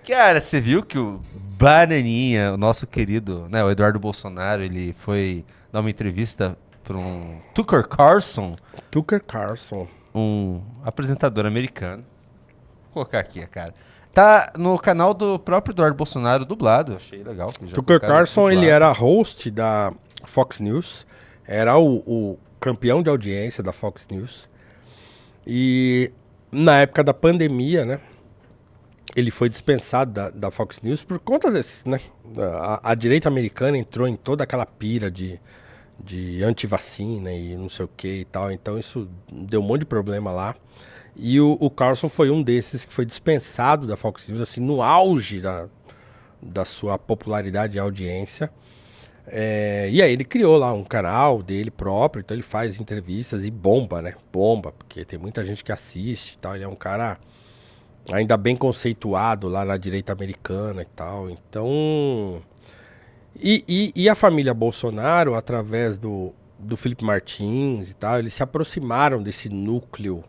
Cara, você viu que o Bananinha, o nosso querido, né, o Eduardo Bolsonaro, ele foi dar uma entrevista para um Tucker Carlson, Tucker Carlson. um apresentador americano. Vou colocar aqui, cara. Tá no canal do próprio Eduardo Bolsonaro dublado. Achei legal. Que já Tucker colocaram Carlson, ele dublado. era host da Fox News. Era o campeão de audiência da Fox News. E na época da pandemia, né? Ele foi dispensado da Fox News por conta desse, né? A direita americana entrou em toda aquela pira de antivacina e não sei o que e tal. Então isso deu um monte de problema lá. E o Carlson foi um desses que foi dispensado da Fox News, assim, no auge da sua popularidade e audiência. E aí ele criou lá um canal dele próprio, então ele faz entrevistas e bomba, né? Bomba, porque tem muita gente que assiste e tal. Ele é um cara ainda bem conceituado lá na direita americana e tal. Então... E a família Bolsonaro, através do Felipe Martins e tal, eles se aproximaram desse núcleo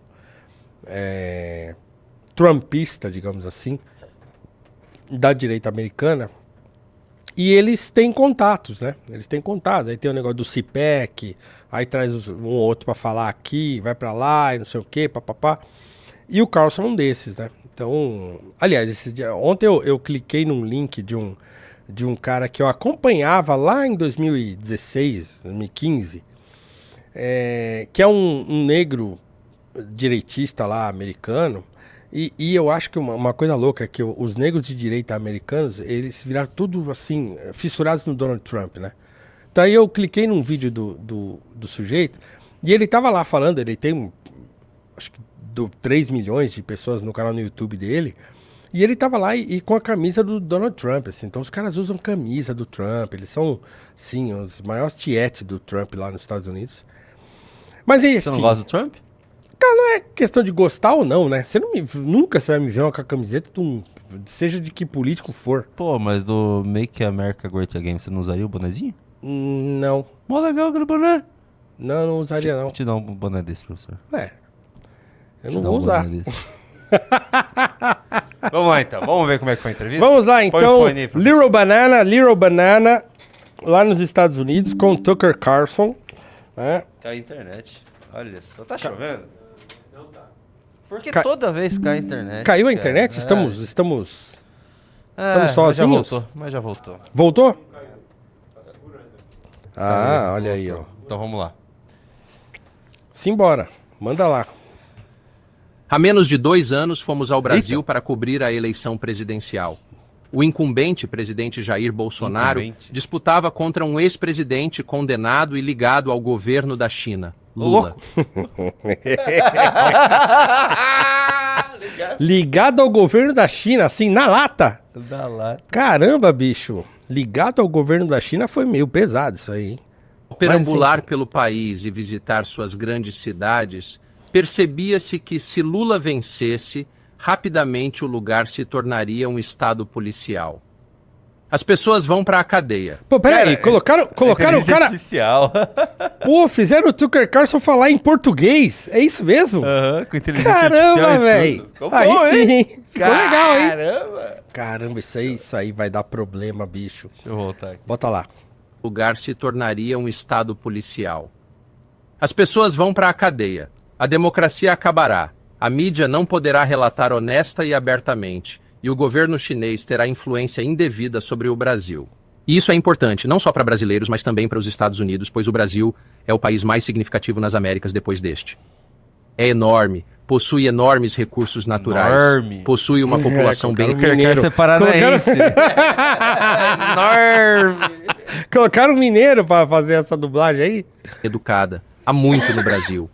trumpista, digamos assim, da direita americana. E eles têm contatos, né? Eles têm contatos. Aí tem o negócio do CPEC, aí traz um ou outro pra falar aqui, vai pra lá e não sei o quê, papapá. E o Carlson é um desses, né? Então, aliás, ontem eu cliquei num link de um cara que eu acompanhava lá em 2016, 2015, que é um negro direitista lá, americano, e eu acho que uma coisa louca é que os negros de direita americanos, eles viraram tudo assim, fissurados no Donald Trump, né? Então aí eu cliquei num vídeo do sujeito, e ele tava lá falando, ele tem, acho que 3 milhões de pessoas no canal no YouTube dele, e ele tava lá e com a camisa do Donald Trump, assim. Então os caras usam camisa do Trump, eles são, sim, os maiores tietes do Trump lá nos Estados Unidos. Mas enfim, Você não gosta do Trump? cara, não é questão de gostar ou não, né? Nunca você vai me ver com a camiseta, seja de que político for. Pô, mas do Make America Great Again, você não usaria o bonezinho? Não. Mó legal aquele boné. Não usaria não. Vou te dar um boné desse, professor. Eu não vou usar. Vamos lá então, vamos ver como é que foi a entrevista? Vamos lá Põe o então, fone aí, professor. Little Banana, lá nos Estados Unidos, com Tucker Carlson, né? Cai a internet. Olha só, tá chovendo? Não tá. Porque toda vez cai a internet. Caiu a cara. internet? Estamos Mas sozinhos? já voltou. Voltou? Tá segurando. Ah, olha aí, ó. Então vamos lá. Simbora, manda lá. Há menos de 2 anos fomos ao Brasil para cobrir a eleição presidencial. O incumbente presidente Jair Bolsonaro disputava contra um ex-presidente condenado e ligado ao governo da China, Lula. Ligado ao governo da China, assim, na lata. Da lá. Caramba, bicho. Ligado ao governo da China foi meio pesado isso aí, hein? Ao perambular pelo país e visitar suas grandes cidades, percebia-se que se Lula vencesse, rapidamente o lugar se tornaria um estado policial. As pessoas vão para a cadeia. Pô, peraí, colocaram o cara... Artificial. Pô, fizeram o Tucker Carlson falar em português. É isso mesmo? Com inteligência artificial. Caramba, e velho. tudo. Ficou Aí bom, sim, hein? hein? Ficou legal, hein? Caramba. Caramba, isso aí vai dar problema, bicho. Deixa eu voltar aqui. Bota lá. O lugar se tornaria um estado policial. As pessoas vão para a cadeia. A democracia acabará. A mídia não poderá relatar honesta e abertamente. E o governo chinês terá influência indevida sobre o Brasil. E isso é importante, não só para brasileiros, mas também para os Estados Unidos, pois o Brasil é o país mais significativo nas Américas depois deste. É enorme, possui enormes recursos naturais, Enorme. possui uma população bem... Mineiro. Quer ser paranaense. Enorme. Colocaram um mineiro pra fazer essa dublagem aí? educada, há muito no Brasil.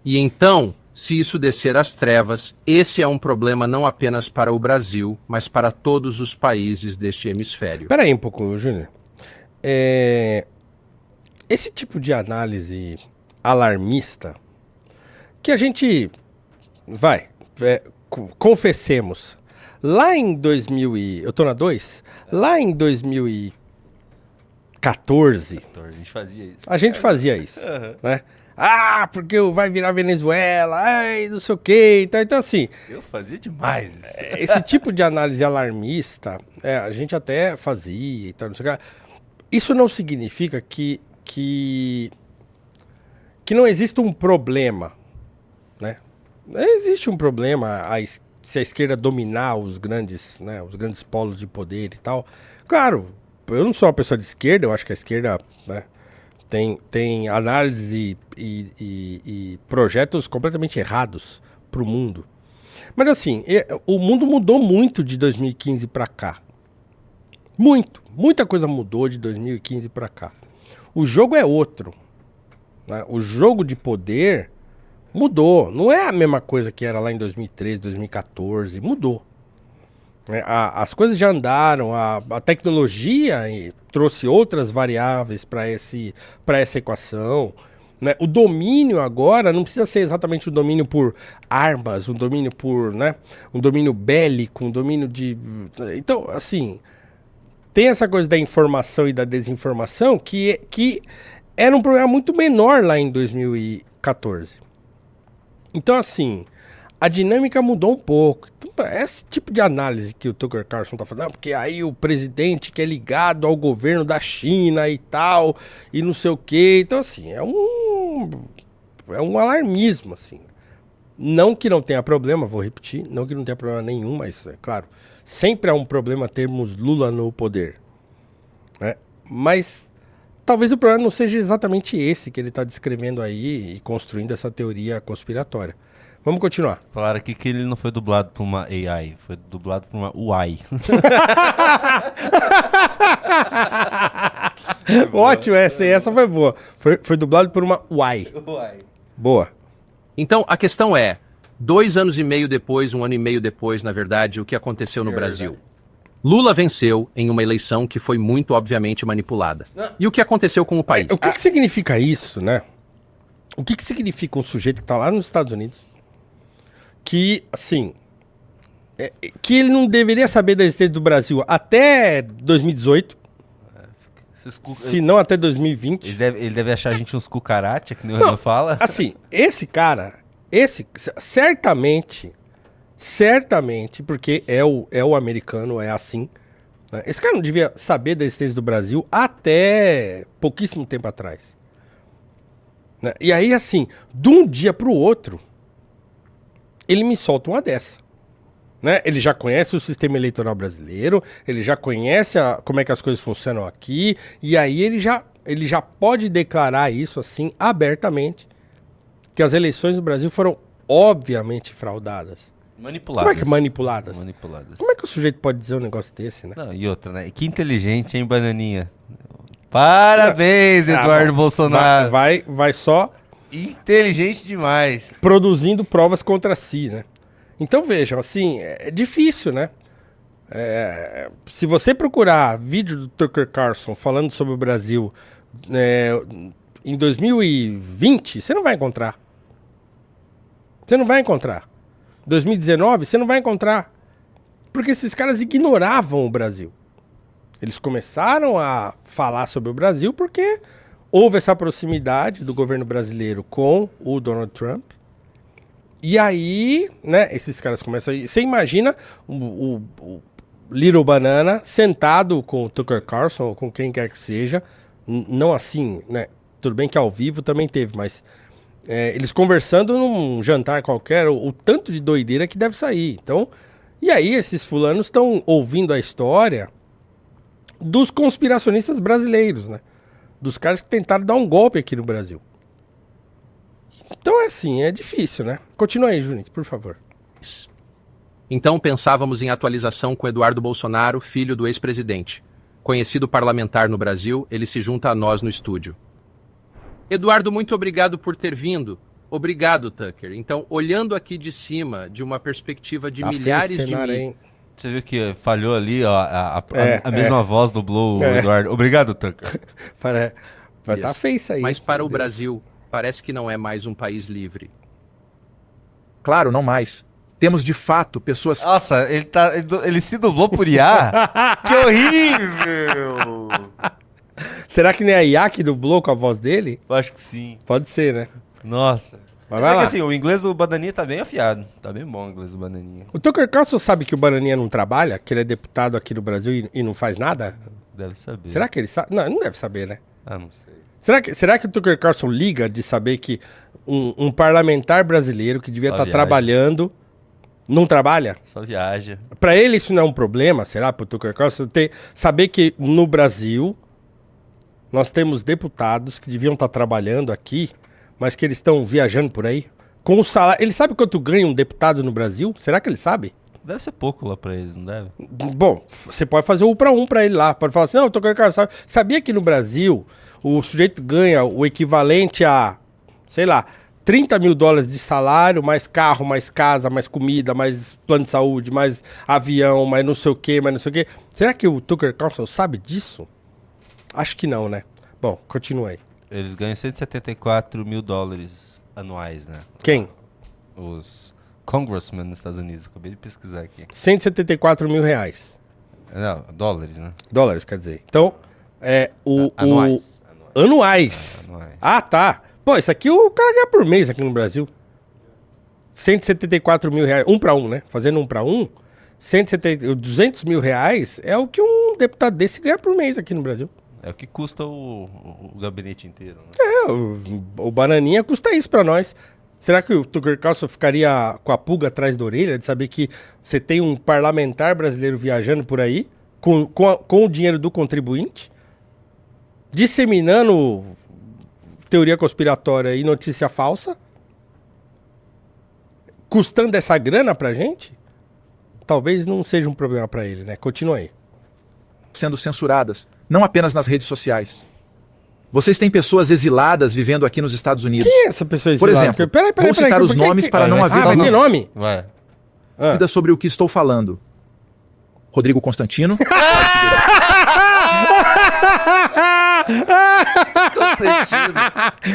E então, se isso descer às trevas, esse é um problema não apenas para o Brasil, mas para todos os países deste hemisfério. Pera aí um pouco, Júnior. Esse tipo de análise alarmista, que a gente... confessemos. Lá em 2000 eu tô na 2? Lá em 2014... A gente fazia isso. A gente fazia isso, né? Ah, porque vai virar Venezuela, ai, não sei o quê. Então assim, Eu fazia demais isso. esse tipo de análise alarmista, a gente até fazia e tal, não sei o quê. Isso não significa que não existe um problema, né? Existe um problema se a esquerda dominar os grandes, né, os grandes polos de poder e tal. Claro, eu não sou uma pessoa de esquerda, eu acho que a esquerda, né, tem análise e projetos completamente errados para o mundo. Mas assim, o mundo mudou muito de 2015 para cá. Muita coisa mudou de 2015 para cá. O jogo é outro, né? O jogo de poder mudou. Não é a mesma coisa que era lá em 2013, 2014. Mudou. As coisas já andaram, a tecnologia trouxe outras variáveis para essa equação. Né? O domínio agora não precisa ser exatamente o domínio por armas, um domínio por, né, um domínio bélico, um domínio de... Então, assim, tem essa coisa da informação e da desinformação que era um problema muito menor lá em 2014. Então, assim, a dinâmica mudou um pouco. Então, esse tipo de análise que o Tucker Carlson tá falando, porque aí o presidente que é ligado ao governo da China e tal, e não sei o quê. Então, assim, é um alarmismo, assim. Não que não tenha problema, vou repetir, não que não tenha problema nenhum, mas, é claro, sempre é um problema termos Lula no poder. Né? Mas talvez o problema não seja exatamente esse que ele está descrevendo aí e construindo essa teoria conspiratória. Vamos continuar. Falaram aqui que ele não foi dublado por uma AI, foi dublado por uma UI. Ótimo, essa foi boa. Foi dublado por uma UI. Boa. Então, a questão é, 2 anos e meio depois, 1 ano e meio depois, na verdade, o que aconteceu no Brasil? Lula venceu em uma eleição que foi muito obviamente manipulada. E o que aconteceu com o país? O que significa isso, né? O que significa um sujeito que está lá nos Estados Unidos que, assim, que ele não deveria saber da existência do Brasil até 2018, se não até 2020. Ele deve achar a gente uns cucaracha, que nem o Renan fala. Assim, esse cara, certamente, porque é o americano, é assim, né? Esse cara não devia saber da existência do Brasil até pouquíssimo tempo atrás. Né? E aí, assim, de um dia pro outro, ele me solta uma dessa. Né? Ele já conhece o sistema eleitoral brasileiro, ele já conhece como é que as coisas funcionam aqui, e aí ele já pode declarar isso assim abertamente, que as eleições do Brasil foram obviamente fraudadas. Manipuladas. Como é que manipuladas? Manipuladas. Como é que o sujeito pode dizer um negócio desse, né? Não, e outra, né? Que inteligente, hein, Bananinha? Parabéns, Eduardo Bolsonaro. Vai só inteligente demais. produzindo provas contra si, né? Então vejam, assim, é difícil, né? Se você procurar vídeo do Tucker Carlson falando sobre o Brasil em 2020, você não vai encontrar. Você não vai encontrar. 2019, você não vai encontrar. Porque esses caras ignoravam o Brasil. Eles começaram a falar sobre o Brasil porque houve essa proximidade do governo brasileiro com o Donald Trump. E aí, né, esses caras começam a... Você imagina o Little Banana sentado com o Tucker Carlson, ou com quem quer que seja, não assim, né, tudo bem que ao vivo também teve, mas eles conversando num jantar qualquer, o tanto de doideira que deve sair. Então, e aí esses fulanos estão ouvindo a história dos conspiracionistas brasileiros, né, dos caras que tentaram dar um golpe aqui no Brasil. Então é assim, é difícil, né? Continua aí, Junito, por favor. Então pensávamos em atualização com Eduardo Bolsonaro, filho do ex-presidente. Conhecido parlamentar no Brasil, ele se junta a nós no estúdio. Eduardo, muito obrigado por ter vindo. Obrigado, Tucker. Então, olhando aqui de cima, de uma perspectiva de milhares de mil... Você viu que falhou ali, ó, a mesma voz dublou o Eduardo. Obrigado, Tucker. Vai estar feio isso aí. Mas para o Brasil, parece que não é mais um país livre. Claro, não mais. Temos de fato pessoas... Nossa, ele se dublou por IA? Que horrível! Será que nem a IA que dublou com a voz dele? Eu acho que sim. Pode ser, né? Nossa. Mas Mas vai é que lá. assim, o inglês do Bananinha tá bem afiado. Tá bem bom o inglês do Bananinha. O Tucker Carlson sabe que o Bananinha não trabalha? Que ele é deputado aqui no Brasil e não faz nada? Deve saber. Será que ele sabe? Não, não deve saber, né? Ah, não sei. Será que o Tucker Carlson liga de saber que um parlamentar brasileiro que devia Só estar viaja. trabalhando não trabalha? Só viaja. Pra ele isso não é um problema, será, pro Tucker Carlson? Saber que no Brasil nós temos deputados que deviam estar trabalhando aqui, mas que eles estão viajando por aí com o salário. Ele sabe quanto ganha um deputado no Brasil? Será que ele sabe? Deve ser pouco lá pra eles, não deve? Bom, você pode fazer o 1 para 1 pra ele lá. Pode falar assim, não, o Tucker Carlson sabia que no Brasil o sujeito ganha o equivalente a, sei lá, $30 mil de salário, mais carro, mais casa, mais comida, mais plano de saúde, mais avião, mais não sei o quê, mais não sei o quê. Será que o Tucker Carlson sabe disso? Acho que não, né? Bom, continua aí. Eles ganham $174 mil anuais, né? Quem? Os congressmen nos Estados Unidos. Acabei de pesquisar aqui. 174 mil reais. Não, dólares, né? Dólares, quer dizer. Então, Anuais. Anuais. Anuais. Ah, tá. Pô, isso aqui o cara ganha por mês aqui no Brasil. 174 mil reais. 1 para 1, né? Fazendo 1 para 1, 200 mil reais é o que um deputado desse ganha por mês aqui no Brasil. É o que custa o gabinete inteiro, né? O Bananinha custa isso pra nós. Será que o Tucker Carlson ficaria com a pulga atrás da orelha de saber que você tem um parlamentar brasileiro viajando por aí com o dinheiro do contribuinte, disseminando teoria conspiratória e notícia falsa, custando essa grana pra gente? Talvez não seja um problema pra ele, né? Continua aí. sendo censuradas, não apenas nas redes sociais. Vocês têm pessoas exiladas vivendo aqui nos Estados Unidos. Quem é essa pessoa Por exilada? exemplo, Peraí, vou citar os nomes para não haver vai ter nome? Vai. dúvida sobre o que estou falando. Rodrigo Constantino,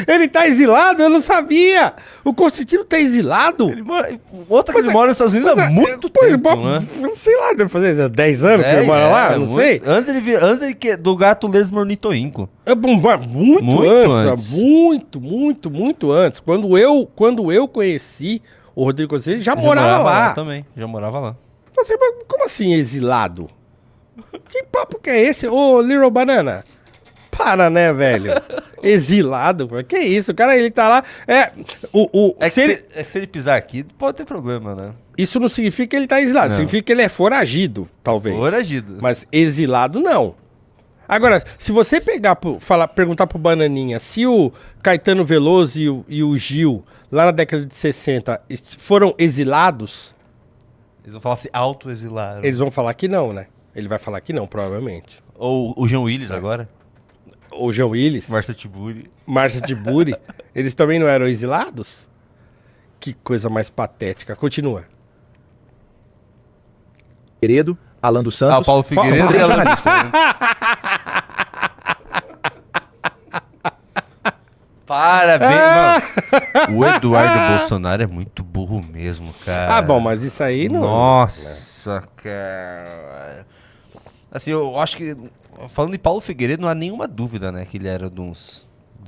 Ele tá exilado? Eu não sabia! O Constantino tá exilado? Outra que ele mora nos Estados Unidos há muito Pô, ele tempo, mora- né? Não sei lá, deve fazer 10 anos que ele mora lá? Não muito. sei. Antes do gato lesmo ornitorrinco. Muito, Muito antes. Muito antes. Quando eu conheci o Rodrigo Constantino, ele já morava lá. Também, já morava lá. Então, você, mas como assim exilado? Que papo que é esse? Ô, Little Banana. Para, né, velho? Exilado, pô. Que isso? O cara, ele tá lá... Se ele pisar aqui, pode ter problema, né? Isso não significa que ele tá exilado. Não. Significa que ele é foragido, talvez. Foragido. Mas exilado, não. Agora, se você perguntar pro Bananinha se o Caetano Veloso e o Gil, lá na década de 60, foram exilados, Eles vão falar assim, auto-exilaram. eles vão falar que não, né? Ele vai falar que não, provavelmente. Ou o Jean Willis agora. O Jean Willis, Marcia Tiburi. Márcia Tiburi, eles também não eram exilados? Que coisa mais patética. Continua. Figueiredo, Alan dos Ah, o Santos. Paulo Figueiredo são e três ela- jornalistas. Parabéns, mano. O Eduardo Bolsonaro é muito burro mesmo, cara. Ah, bom, mas isso aí não... Nossa, cara. Assim, eu acho que, falando de Paulo Figueiredo, não há nenhuma dúvida, né, que ele era de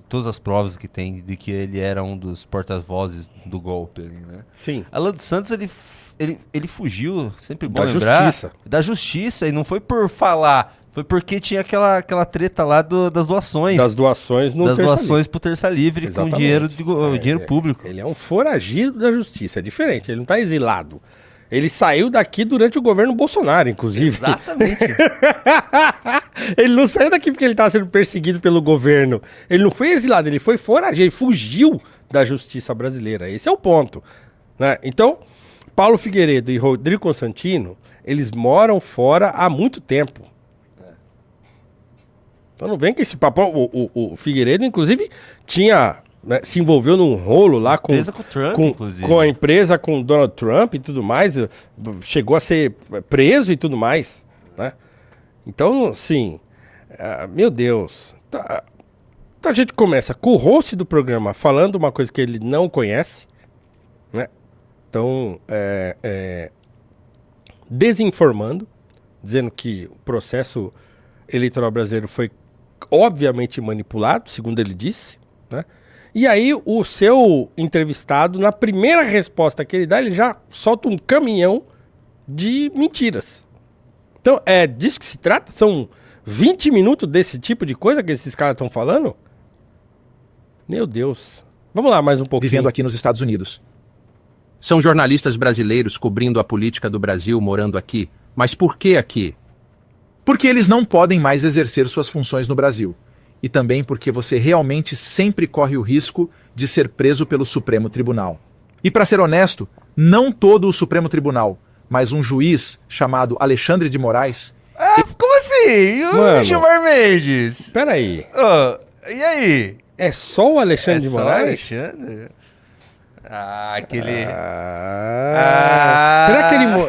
todas as provas que tem, de que ele era um dos porta-vozes do golpe ali, né? Sim. Alan dos Santos, ele fugiu, sempre bom Da lembrar. justiça. Da justiça, e não foi por falar, foi porque tinha aquela treta lá das doações. Das doações no das Terça doações pro Terça Livre Exatamente. com dinheiro público. Ele é um foragido da justiça, é diferente, ele não tá exilado. Ele saiu daqui durante o governo Bolsonaro, inclusive. Exatamente. Ele não saiu daqui porque ele estava sendo perseguido pelo governo. Ele não foi exilado, ele foi foragido, ele fugiu da justiça brasileira. Esse é o ponto, né? Então, Paulo Figueiredo e Rodrigo Constantino, eles moram fora há muito tempo. Então não vem com esse papo. O Figueiredo, inclusive, se envolveu num rolo lá com, Empresa com o Trump, inclusive. com a empresa, com o Donald Trump e tudo mais. Chegou a ser preso e tudo mais, né? Então, assim, meu Deus. Então a gente começa com o host do programa falando uma coisa que ele não conhece, né? Então, desinformando, dizendo que o processo eleitoral brasileiro foi obviamente manipulado, segundo ele disse, né? E aí o seu entrevistado, na primeira resposta que ele dá, ele já solta um caminhão de mentiras. Então, é disso que se trata? São 20 minutos desse tipo de coisa que esses caras estão falando? Meu Deus. Vamos lá, mais um pouquinho. Vivendo aqui nos Estados Unidos. São jornalistas brasileiros cobrindo a política do Brasil morando aqui. Mas por que aqui? Porque eles não podem mais exercer suas funções no Brasil. E também porque você realmente sempre corre o risco de ser preso pelo Supremo Tribunal. E para ser honesto, não todo o Supremo Tribunal, mas um juiz chamado Alexandre de Moraes. Ah, como assim? E o Mano. Gilmar Mendes? Peraí. Ô, e aí? É só o Alexandre de só Moraes? Alexandre? Ah, aquele... Ah.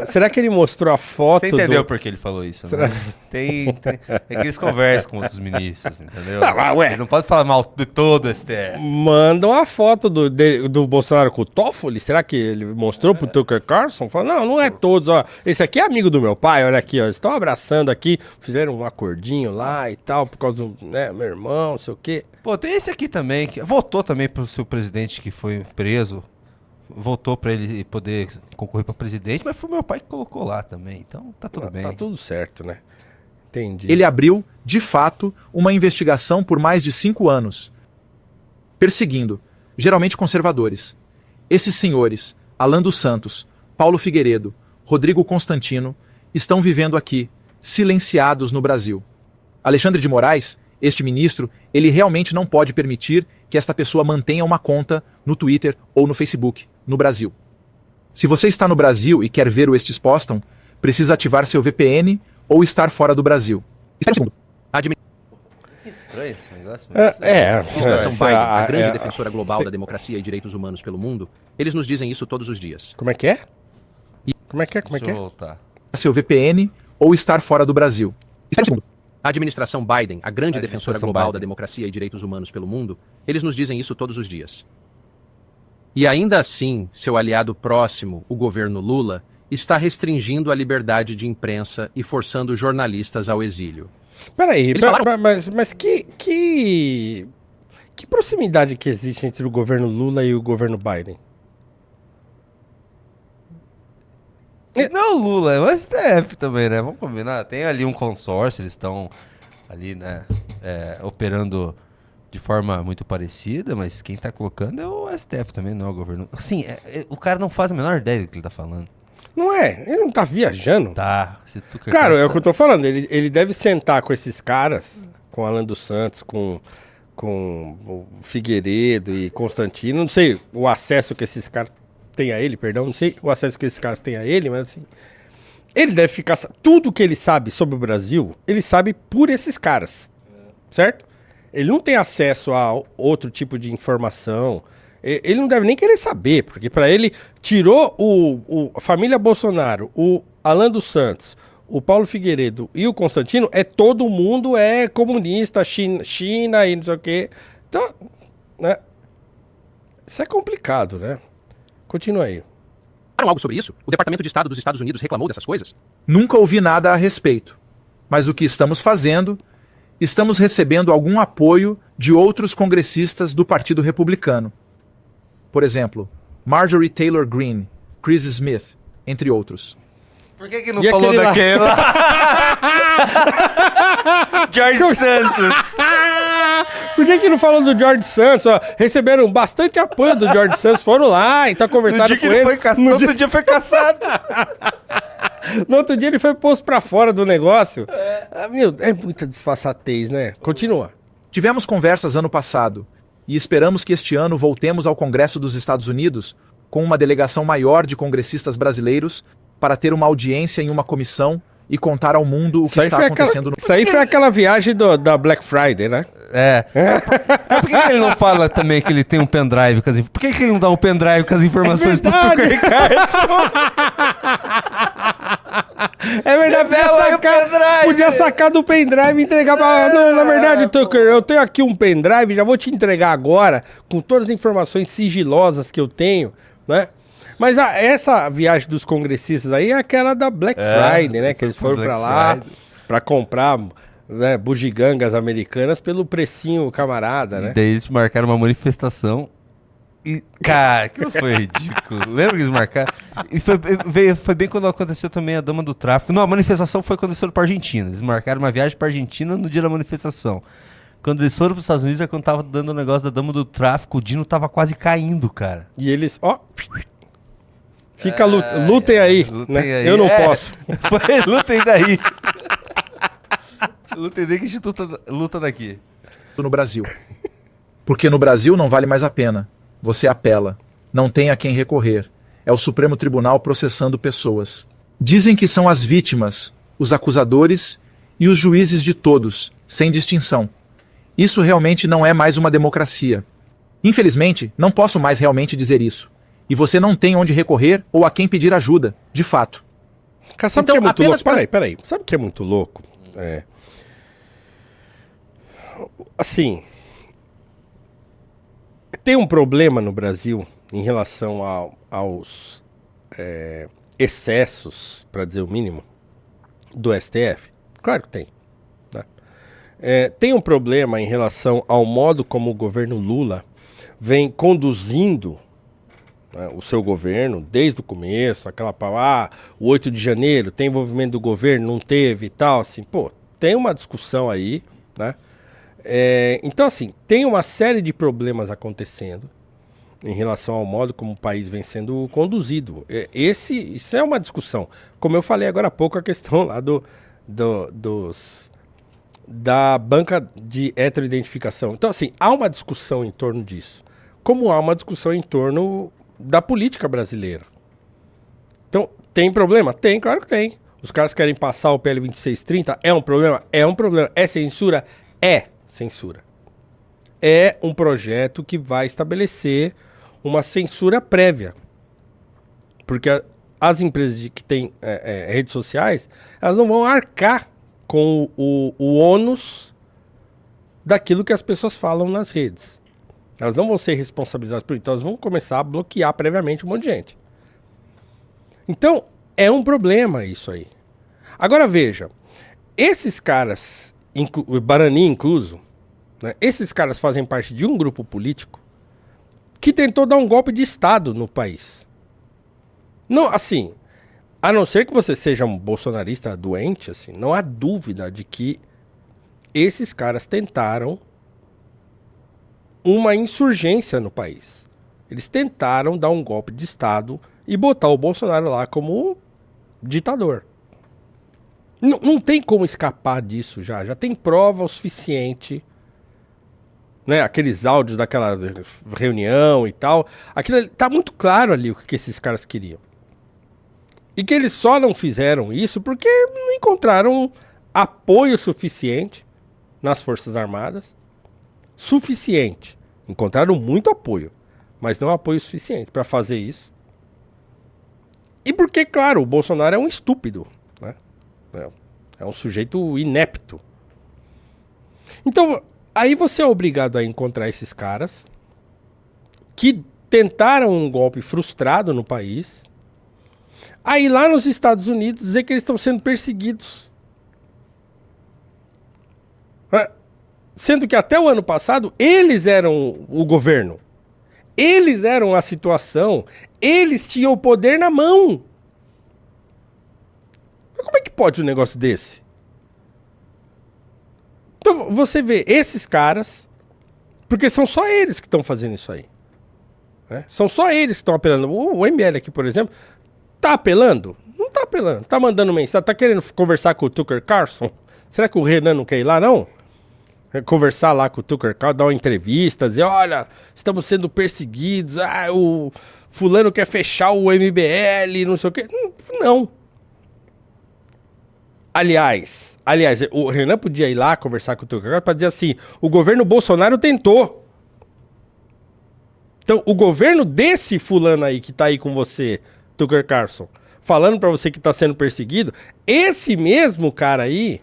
Será que ele mostrou a foto Você entendeu do... por que ele falou isso, Será? né? É que eles conversam com outros ministros, entendeu? Ah, mas ué. Eles não podem falar mal de todo o STF. Mandam a foto do Bolsonaro com o Toffoli. Será que ele mostrou pro Tucker Carlson? Falou, não é todos, ó. Esse aqui é amigo do meu pai, olha aqui, ó. Eles estão abraçando aqui, fizeram um acordinho lá e tal, por causa do, né, meu irmão, não sei o quê. Pô, tem esse aqui também, que votou também pro seu presidente que foi preso. Votou pra ele poder concorrer pra presidente, mas foi meu pai que colocou lá também. Então tá tudo bem. Tá tudo certo, né? Entendi. Ele abriu, de fato, uma investigação por mais de 5 anos, perseguindo, geralmente conservadores. Esses senhores, Alan dos Santos, Paulo Figueiredo, Rodrigo Constantino, estão vivendo aqui, silenciados no Brasil. Alexandre de Moraes, este ministro, ele realmente não pode permitir que esta pessoa mantenha uma conta no Twitter ou no Facebook, no Brasil. Se você está no Brasil e quer ver o Estes Postam, precisa ativar seu VPN ou estar fora do Brasil. Espera um segundo. Que estranho esse negócio. A administração Biden, a grande é, defensora global da democracia e direitos humanos pelo mundo, eles nos dizem isso todos os dias. Como é que é? Como é que é? Como é que Deixa eu é? voltar. Seu VPN ou estar fora do Brasil. Espera um segundo. A administração Biden, a grande A defensora administração global Biden. da democracia e direitos humanos pelo mundo, eles nos dizem isso todos os dias. E ainda assim, seu aliado próximo, o governo Lula, está restringindo a liberdade de imprensa e forçando jornalistas ao exílio. Peraí, Eles falaram- mas que proximidade que existe entre o governo Lula e o governo Biden? Não, Lula, é o STF também, né? Vamos combinar. Tem ali um consórcio, eles estão ali, né, operando de forma muito parecida, mas quem tá colocando é o STF também, não é o governo. Assim, o cara não faz a menor ideia do que ele tá falando. Não é? Ele não tá viajando? Tá, se tu quer Cara, é o constar- que eu tô falando. Ele deve sentar com esses caras, com Alan dos Santos, com o Figueiredo e Constantino. Não sei o acesso que esses caras têm a ele, perdão. Não sei o acesso que esses caras têm a ele, mas assim... Ele deve ficar... Tudo que ele sabe sobre o Brasil, ele sabe por esses caras. Certo? Ele não tem acesso a outro tipo de informação. Ele não deve nem querer saber, porque para ele tirou a família Bolsonaro, o Alan dos Santos, o Paulo Figueiredo e o Constantino, todo mundo é comunista, China e não sei o quê. Então, né? Isso é complicado, né? Continua aí. Falaram algo sobre isso? O Departamento de Estado dos Estados Unidos reclamou dessas coisas? Nunca ouvi nada a respeito. Mas o que estamos fazendo, estamos recebendo algum apoio de outros congressistas do Partido Republicano. Por exemplo, Marjorie Taylor Greene, Chris Smith, entre outros. Por que não E falou aquele lá? daquele lá? George Santos. Por que não falou do George Santos? Ó, receberam bastante apoio do George Santos, foram lá, então No conversaram dia com que ele foi caçado, No no outro dia foi caçado. No outro dia ele foi posto pra fora do negócio. É muita disfarçatez, né? Continua. Tivemos conversas ano passado e esperamos que este ano voltemos ao Congresso dos Estados Unidos com uma delegação maior de congressistas brasileiros para ter uma audiência em uma comissão e contar ao mundo o que está acontecendo no... Isso aí foi aquela viagem da Black Friday, né? Mas por que ele não fala também que ele tem um pendrive com as Por que ele não dá um pendrive com as informações pro Tucker Carlson? É verdade, Revela aí o pendrive. podia sacar do pendrive e entregar pra... Não, na verdade, Tucker, eu tenho aqui um pendrive, já vou te entregar agora, com todas as informações sigilosas que eu tenho, né? Mas essa viagem dos congressistas aí é aquela da Black Friday, né? essa Que eles foi foram pra Black lá Friday. pra comprar né, bugigangas americanas pelo precinho camarada, né? Daí eles marcaram uma manifestação. E, cara, aquilo foi ridículo. Lembra que eles marcaram? E foi bem quando aconteceu também a Dama do Tráfico. Não, a manifestação foi quando eles foram pra Argentina. Eles marcaram uma viagem pra Argentina no dia da manifestação. Quando eles foram pros Estados Unidos, é quando tava dando o negócio da Dama do Tráfico, o Dino tava quase caindo, cara. E eles, ó... lutem aí, lutem né? aí. Eu não posso. Foi, lutem daí. Lutem daí que a gente luta daqui. no Brasil. Porque no Brasil não vale mais a pena. Você apela. Não tem a quem recorrer. É o Supremo Tribunal processando pessoas. Dizem que são as vítimas, os acusadores e os juízes de todos, sem distinção. Isso realmente não é mais uma democracia. Infelizmente, não posso mais realmente dizer isso. E você não tem onde recorrer ou a quem pedir ajuda, de fato. Cara, sabe o Então, que é muito apenas louco? Peraí. Sabe o que é muito louco? Assim, tem um problema no Brasil em relação aos excessos, para dizer o mínimo, do STF? Claro que tem. Né? Tem um problema em relação ao modo como o governo Lula vem conduzindo, né, o seu governo desde o começo, aquela palavra, o 8 de janeiro, tem envolvimento do governo, não teve e tal, assim, pô, tem uma discussão aí, né? Então, assim, tem uma série de problemas acontecendo em relação ao modo como o país vem sendo conduzido. Isso é uma discussão. Como eu falei agora há pouco, a questão lá da banca de heteroidentificação. Então, assim, há uma discussão em torno disso. Como há uma discussão em torno da política brasileira. Então, tem problema? Tem, claro que tem. Os caras querem passar o PL 2630, é um problema? É um problema. É censura? É censura. É um projeto que vai estabelecer uma censura prévia. Porque as empresas que têm redes sociais, elas não vão arcar com o ônus daquilo que as pessoas falam nas redes. Elas não vão ser responsabilizadas por isso. Então elas vão começar a bloquear previamente um monte de gente. Então, é um problema isso aí. Agora veja, esses caras, Barani incluso, né, esses caras fazem parte de um grupo político que tentou dar um golpe de Estado no país. Não, assim, a não ser que você seja um bolsonarista doente, assim, não há dúvida de que esses caras tentaram uma insurgência no país. Eles tentaram dar um golpe de Estado e botar o Bolsonaro lá como ditador. Não tem como escapar disso já. Já tem prova o suficiente. Né? Aqueles áudios daquela reunião e tal. Aquilo tá muito claro ali o que esses caras queriam. E que eles só não fizeram isso porque não encontraram apoio suficiente nas Forças Armadas. Suficiente. Encontraram muito apoio, mas não apoio suficiente para fazer isso. E porque, claro, o Bolsonaro é um estúpido, né? É um sujeito inepto. Então, aí você é obrigado a encontrar esses caras que tentaram um golpe frustrado no país, aí lá nos Estados Unidos dizer que eles estão sendo perseguidos. Sendo que até o ano passado, eles eram o governo. Eles eram a situação. Eles tinham o poder na mão. Mas como é que pode um negócio desse? Então você vê esses caras, porque são só eles que estão fazendo isso aí. Né? São só eles que estão apelando. O MBL aqui, por exemplo, tá apelando? Não tá apelando. Tá mandando mensagem. Tá querendo conversar com o Tucker Carlson? Será que o Renan não quer ir lá, não? Conversar lá com o Tucker Carlson, dar uma entrevista, dizer, olha, estamos sendo perseguidos, o fulano quer fechar o MBL, não sei o quê. Não. Aliás, o Renan podia ir lá conversar com o Tucker Carlson para dizer assim, o governo Bolsonaro tentou. Então, o governo desse fulano aí que tá aí com você, Tucker Carlson, falando para você que tá sendo perseguido, esse mesmo cara aí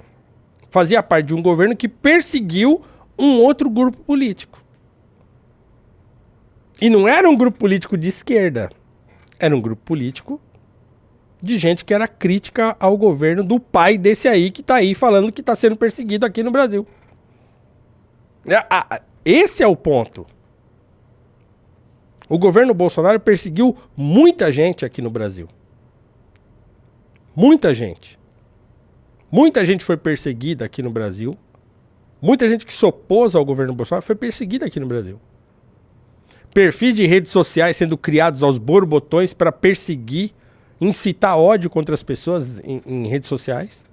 fazia parte de um governo que perseguiu um outro grupo político. E não era um grupo político de esquerda. Era um grupo político de gente que era crítica ao governo do pai desse aí que tá aí falando que tá sendo perseguido aqui no Brasil. Esse é o ponto. O governo Bolsonaro perseguiu muita gente aqui no Brasil. Muita gente. Muita gente foi perseguida aqui no Brasil. Muita gente que se opôs ao governo Bolsonaro foi perseguida aqui no Brasil. Perfis de redes sociais sendo criados aos borbotões para perseguir, incitar ódio contra as pessoas em redes sociais.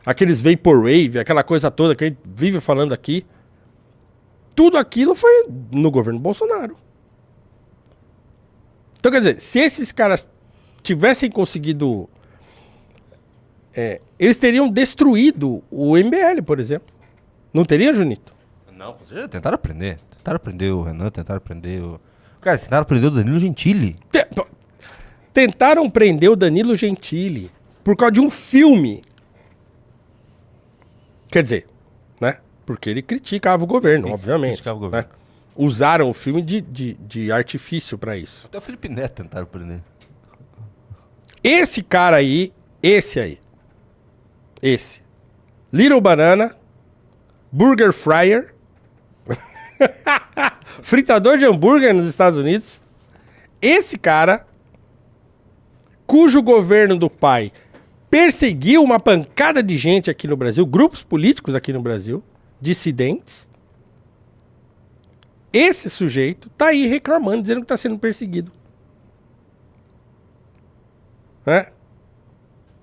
Aqueles vaporwave, aquela coisa toda que a gente vive falando aqui. Tudo aquilo foi no governo Bolsonaro. Então, quer dizer, se esses caras tivessem conseguido... eles teriam destruído o MBL, por exemplo. Não teriam, Junito? Não, com certeza. Tentaram aprender. Tentaram aprender o Renan, tentaram aprender o... Cara, tentaram aprender o Danilo Gentili. Tentaram prender o Danilo Gentili por causa de um filme. Quer dizer, né? Porque ele criticava o governo, obviamente. criticava o governo. Né? Usaram o filme de artifício pra isso. Até o Felipe Neto tentaram aprender. Esse cara aí, esse. Little Banana, Burger Fryer, fritador de hambúrguer nos Estados Unidos. Esse cara, cujo governo do pai perseguiu uma pancada de gente aqui no Brasil, grupos políticos aqui no Brasil, dissidentes. Esse sujeito tá aí reclamando, dizendo que tá sendo perseguido. Né?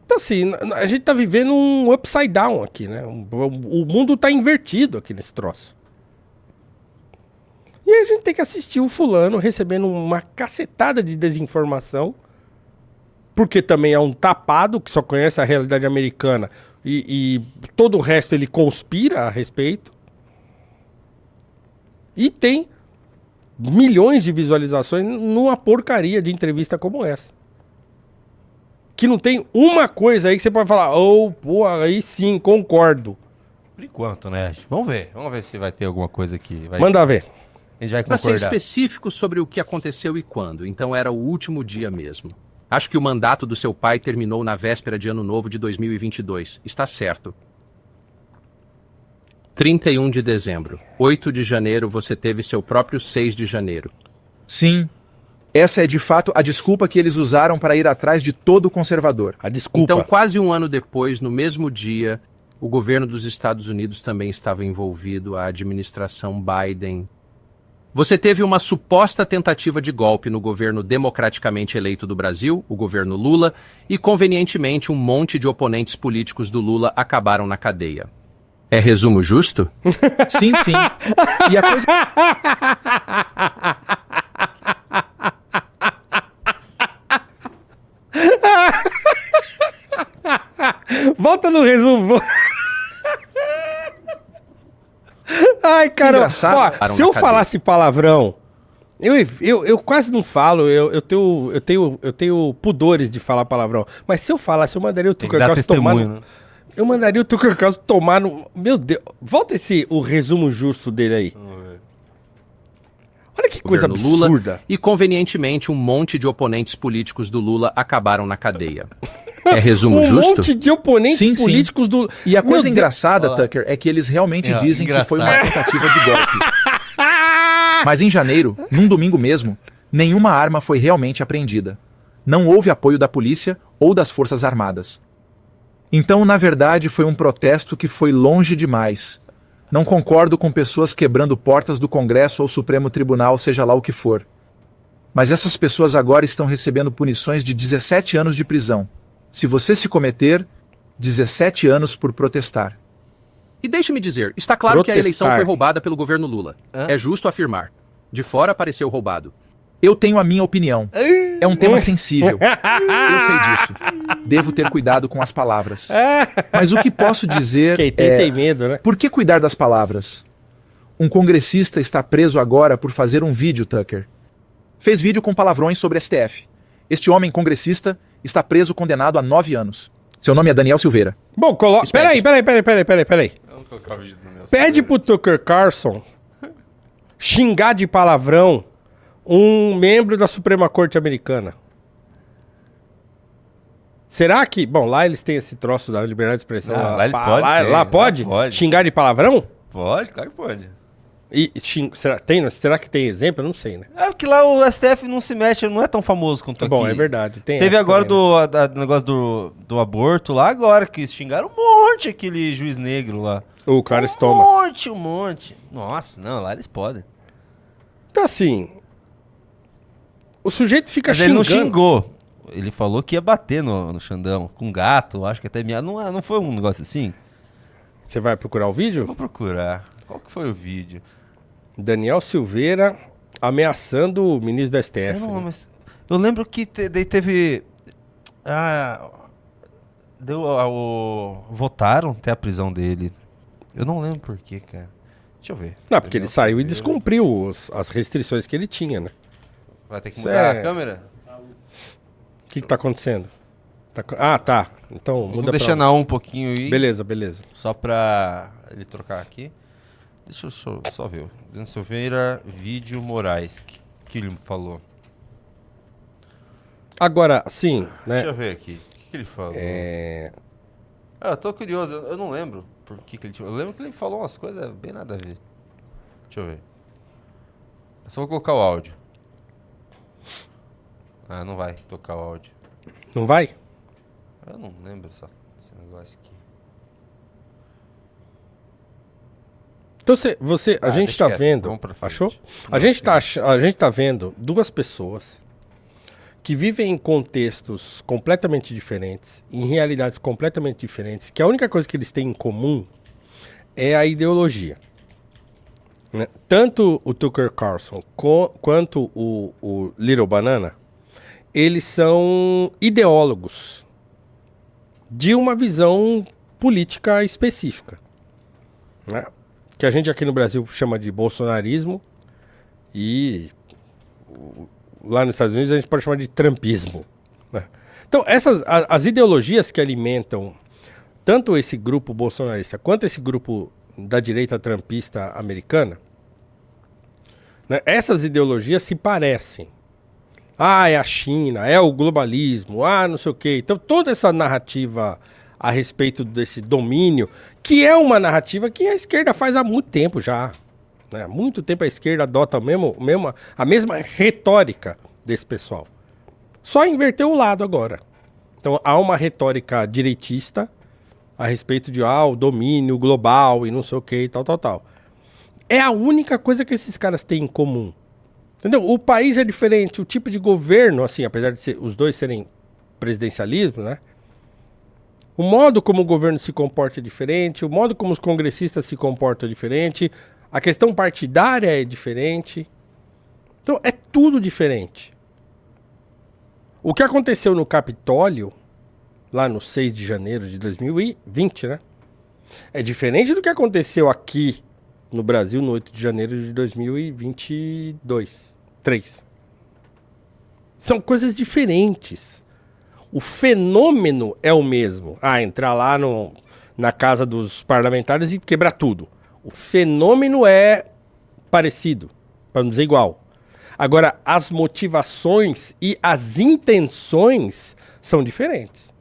Então, assim, a gente tá vivendo um upside down aqui, né? O mundo tá invertido aqui nesse troço. E a gente tem que assistir o fulano recebendo uma cacetada de desinformação, porque também é um tapado que só conhece a realidade americana e todo o resto ele conspira a respeito. E tem milhões de visualizações numa porcaria de entrevista como essa. Que não tem uma coisa aí que você pode falar, pô, aí sim, concordo. Por enquanto, né? Vamos ver se vai ter alguma coisa que vai... Manda ver. A gente vai Para ser concordar. específico sobre o que aconteceu e quando, então era o último dia mesmo. Acho que o mandato do seu pai terminou na véspera de Ano Novo de 2022. Está certo. 31 de dezembro. 8 de janeiro você teve seu próprio 6 de janeiro. Sim, essa é de fato a desculpa que eles usaram para ir atrás de todo conservador. A desculpa. Então, quase um ano depois, no mesmo dia, o governo dos Estados Unidos também estava envolvido, a administração Biden. Você teve uma suposta tentativa de golpe no governo democraticamente eleito do Brasil, o governo Lula, e convenientemente um monte de oponentes políticos do Lula acabaram na cadeia. É resumo justo? Sim, sim. E a coisa... Volta no resumo. Ai, cara. Engraçado. Ó, se eu falasse palavrão, eu quase não falo. Eu tenho pudores de falar palavrão. Mas se eu falasse, eu mandaria o Tem que dar Tucker Carlson tomar testemunho, no... né? Eu mandaria o Tucker Carlson tomar no... Meu Deus. Volta o resumo justo dele aí. Olha que coisa Governo Lula, absurda. e convenientemente um monte de oponentes políticos do Lula acabaram na cadeia. É resumo Um justo? monte de oponentes Sim, sim. políticos do... E a Meu coisa Deus. engraçada, Tucker, é que eles realmente dizem que foi uma engraçado. tentativa de golpe. Mas em janeiro, num domingo mesmo, nenhuma arma foi realmente apreendida. Não houve apoio da polícia ou das Forças Armadas. Então, na verdade, foi um protesto que foi longe demais. Não concordo com pessoas quebrando portas do Congresso ou Supremo Tribunal, seja lá o que for. Mas essas pessoas agora estão recebendo punições de 17 anos de prisão. Se você se cometer, 17 anos por protestar. E deixe-me dizer, está claro que a eleição Protestar. foi roubada pelo governo Lula. É justo afirmar. De fora pareceu roubado. Eu tenho a minha opinião. É um tema sensível. Eu sei disso. Devo ter cuidado com as palavras. Mas o que posso dizer Quem tem, é... tem medo, né? Por que cuidar das palavras? Um congressista está preso agora por fazer um vídeo, Tucker. Fez vídeo com palavrões sobre STF. Este homem congressista está preso condenado a 9 anos. Seu nome é Daniel Silveira. Bom, coloca... Peraí. Vamos colocar o vídeo do meu Pede pro Tucker Carlson xingar de palavrão um membro da Suprema Corte Americana. Será que... Bom, lá eles têm esse troço da liberdade de expressão. Ah, lá eles podem lá, ser, lá pode? lá pode. Xingar de palavrão? Pode, claro que pode. Será que tem exemplo? Eu não sei, né? É que lá o STF não se mexe, não é tão famoso quanto aqui. Bom, é verdade. Teve essa agora também, né? do negócio do aborto lá agora, que xingaram um monte aquele juiz negro lá. O Clarence Thomas. Um monte. Nossa, não, lá eles podem. Então, assim... O sujeito fica Mas ele não xingando. xingou. Ele falou que ia bater no Xandão, com gato, acho que até miado. Não foi um negócio assim? Você vai procurar o vídeo? Vou procurar. Qual que foi o vídeo? Daniel Silveira ameaçando o ministro da STF. Eu, não, né? mas eu lembro que daí teve... votaram até a prisão dele. Eu não lembro por quê, cara. Deixa eu ver. Não, porque ele Daniel saiu e Silveira. descumpriu as restrições que ele tinha, né? Vai ter que Isso mudar é- a câmera? O que tá acontecendo? Tá. Então Eu muda vou deixar na 1 um pouquinho aí. Beleza. Só pra ele trocar aqui. Deixa eu só ver. Daniel Silveira, vídeo Moraes. Que ele falou? Agora, sim, né? Deixa eu ver aqui. O que ele falou? Eu tô curioso. Eu não lembro por que ele... Eu lembro que ele falou umas coisas bem nada a ver. Deixa eu ver. Eu só vou colocar o áudio. Ah, não vai tocar o áudio. Não vai? Eu não lembro esse negócio aqui. Então a gente deixa tá quieto, vendo, vamos pra frente. achou? Não, A gente sim. a gente tá vendo duas pessoas que vivem em contextos completamente diferentes, em realidades completamente diferentes, que a única coisa que eles têm em comum é a ideologia. Né? Tanto o Tucker Carlson quanto o Little Banana, eles são ideólogos de uma visão política específica, né? Que a gente aqui no Brasil chama de bolsonarismo e lá nos Estados Unidos a gente pode chamar de trumpismo, né? Então as ideologias que alimentam tanto esse grupo bolsonarista quanto esse grupo da direita trumpista americana, né, essas ideologias se parecem. É a China, é o globalismo, não sei o quê. Então toda essa narrativa a respeito desse domínio, que é uma narrativa que a esquerda faz há muito tempo já. Né? Há muito tempo a esquerda adota a mesma retórica desse pessoal. Só inverteu o lado agora. Então há uma retórica direitista a respeito de o domínio global e não sei o que, tal. É a única coisa que esses caras têm em comum. Entendeu? O país é diferente, o tipo de governo, assim, apesar de os dois serem presidencialismo, né? O modo como o governo se comporta é diferente, o modo como os congressistas se comportam é diferente, a questão partidária é diferente. Então é tudo diferente. O que aconteceu no Capitólio, lá no 6 de janeiro de 2020, né? É diferente do que aconteceu aqui no Brasil no 8 de janeiro de 2022. 3. São coisas diferentes. O fenômeno é o mesmo. Entrar lá na casa dos parlamentares e quebrar tudo. O fenômeno é parecido, para não dizer igual. Agora, as motivações e as intenções são diferentes.